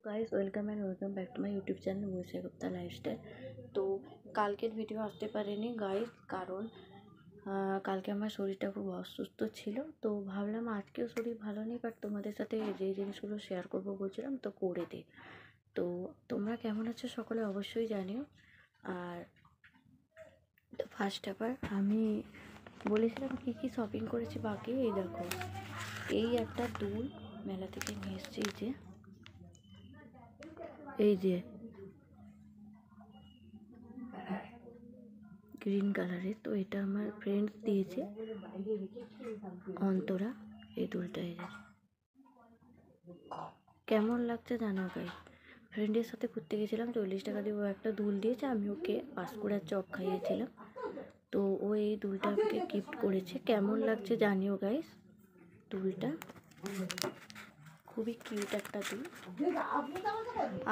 Guys welcome back to my YouTube channel Manisha Gupta lifestyle. তো কালকের video আসতে পারেনি গাইস, কারণ কালকে আমার শরীরটা খুব অসুস্থ ছিল। তো ভাবলাম আজকেও শরীর ভালো নেই, বাট তোমাদের সাথে যে জিনিসগুলো শেয়ার করবো বলছিলাম তো করে দিই। তো তোমরা কেমন আছো সকলে অবশ্যই জানিও। আর তো ফার্স্ট আবার আমি বলেছিলাম কী কী শপিং করেছি বাকি। এই দেখো, এই একটা দুল মেলা থেকে নিয়ে এসেছি, এই যে গ্রিন কালারের। তো এটা আমার ফ্রেন্ডস দিয়েছে, অন্তরা। এই দুলটা এই যে কেমন লাগছে জানো গাই। ফ্রেন্ডের সাথে ঘুরতে গেছিলাম, 40 টাকা দিয়ে ও একটা দুল দিয়েছে, আমি ওকে পাঁশকুড়ার চপ খাইয়েছিলাম। তো ও এই দুলটা আমাকে গিফট করেছে। কেমন লাগছে জানিও গাইস। দুলটা খুবই কিউট একটা দুল।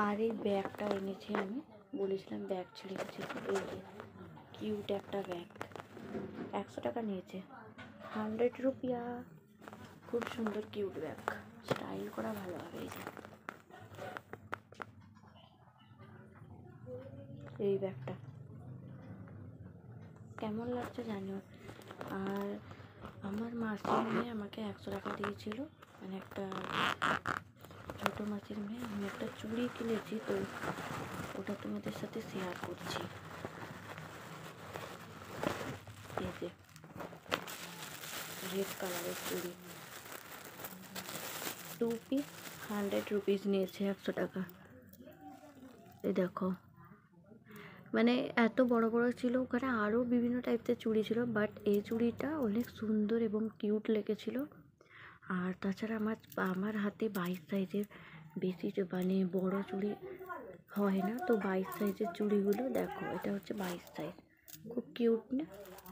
আর এই ব্যাগটা এনেছি, আমি বলেছিলাম ব্যাগ ছেড়ে গেছি। এই যে কিউট একটা ব্যাগ, 100 টাকা নিয়েছে, 100 রুপিয়া। খুব সুন্দর কিউট ব্যাগ, স্টাইল করা ভালো হবে। এই যে এই ব্যাগটা কেমন লাগছে জানিও। আর আমার মাসির মেয়ে আমাকে 100 টাকা দিয়েছিল, মানে একটা ছোটো মাসির মেয়ে। আমি একটা চুড়ি কিনেছি, তো ওটা তোমাদের সাথে শেয়ার করছি। এই যে রেড কালারের চুড়ি, 2 পিস 100 রুপিস নিয়েছে, 100 টাকা। এই দেখো, মানে এত বড় বড় ছিল। ওখানে আরও বিভিন্ন টাইপের চুড়ি ছিল, বাট এই চুড়িটা অনেক সুন্দর এবং কিউট লেগেছিল। আর তাছাড়া আমার হাতে 22 সাইজের, বেশি মানে বড় চুড়ি হয় না, তো 22 সাইজের চুড়িগুলো দেখো। এটা হচ্ছে 22 সাইজ, খুব কিউট না?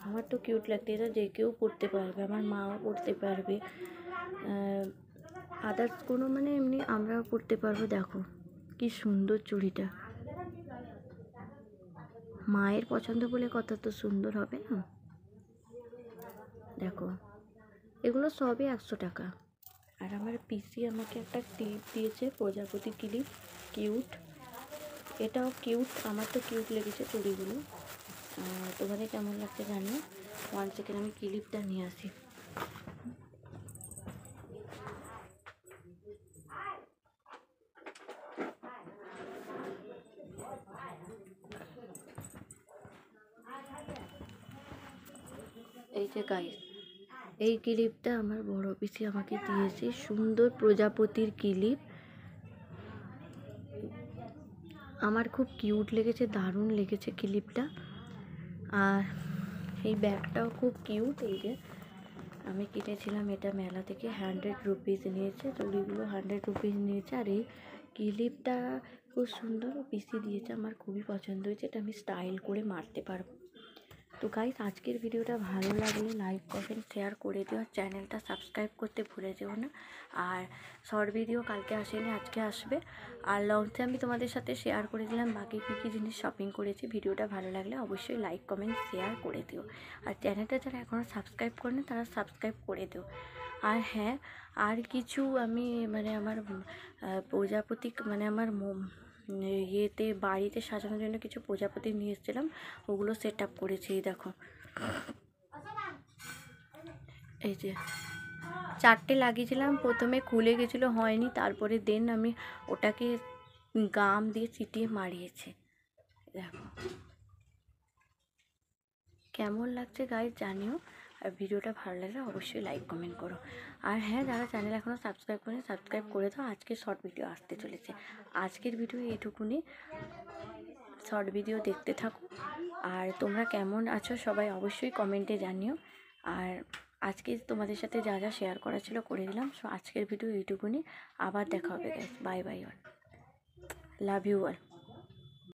আমার তো কিউট লাগছে। এটা যে কেউ পরতে পারবে, আমার মাও পরতে পারবে, আদার্স কোনো মানে এমনি আমরাও পরতে পারবো। দেখো কি সুন্দর চুড়িটা, মায়ের পছন্দ বলে কথা, তো সুন্দর হবে না? দেখো এগুলো সবই 100 টাকা। আর আমার পিসি আমাকে একটা ক্লিপ দিয়েছে, প্রজাপতি ক্লিপ, কিউট। এটাও কিউট, আমার তো কিউট লেগেছে চুড়িগুলো। তোমাদের কেমন লাগছে জানিও। 1 সেকেন্ড আমি ক্লিপটা নিয়ে আসি। এই যে গাইস, এই ক্লিপটা আমার বড় পিসি আমাকে দিয়েছে, সুন্দর প্রজাপতির ক্লিপ। আমার খুব কিউট লেগেছে, দারুণ লেগেছে ক্লিপটা। আর এই ব্যাগটাও খুব কিউট। এই যে আমি কিনেছিলাম এটা মেলা থেকে, 100 রুপিস নিয়েছে। চুড়িগুলো 100 রুপিস নিয়েছে। আর এই ক্লিপটা খুব সুন্দর পিসি দিয়েছে, আমার খুবই পছন্দ হয়েছে। এটা আমি স্টাইল করে মারতে পারবো। তো গাইস, আজকের ভিডিওটা ভালো লাগলে লাইক কমেন্ট শেয়ার করে দিও, আর চ্যানেলটা সাবস্ক্রাইব করতে ভুলে যেও না। আর শর্ট ভিডিও কালকে আসেনি, আজকে আসবে। আর লঞ্চে আমি তোমাদের সাথে শেয়ার করে দিলাম বাকি কী কী জিনিস শপিং করেছি। ভিডিওটা ভালো লাগলে অবশ্যই লাইক কমেন্ট শেয়ার করে দিও। আর চ্যানেলটা যারা এখনও সাবস্ক্রাইব করেনি তারা সাবস্ক্রাইব করে দিও। আর হ্যাঁ, আর কিছু আমি মানে আমার প্রজাপতি মানে আমার ইয়েতে বাড়িতে সাজানোর জন্য কিছু প্রজাপতি নিয়ে এসেছিলাম, ওগুলো সেট আপ করেছি। দেখো এই যে 4টে লাগিয়েছিলাম, প্রথমে খুলে গেছিলো, হয়নি। তারপরে দেন আমি ওটাকে গাম দিয়ে ছিটিয়ে মারিয়েছি। দেখো কেমন লাগছে গাইস জানিও। আর ভিডিওটা ভালো লাগলে অবশ্যই লাইক কমেন্ট করো। আর হ্যাঁ, যারা চ্যানেল এখনও সাবস্ক্রাইব করেনি সাবস্ক্রাইব করে দাও। আজকে শর্ট ভিডিও আসতে চলেছে। আজকের ভিডিও এইটুকুনি, শর্ট ভিডিও দেখতে থাকো। আর তোমরা কেমন আছো সবাই অবশ্যই কমেন্টে জানিও। আর আজকে তোমাদের সাথে যা যা শেয়ার করা ছিল করে দিলাম। সো আজকের ভিডিও এইটুকুনি, আবার দেখা হবে guys. Bye bye all, love you all.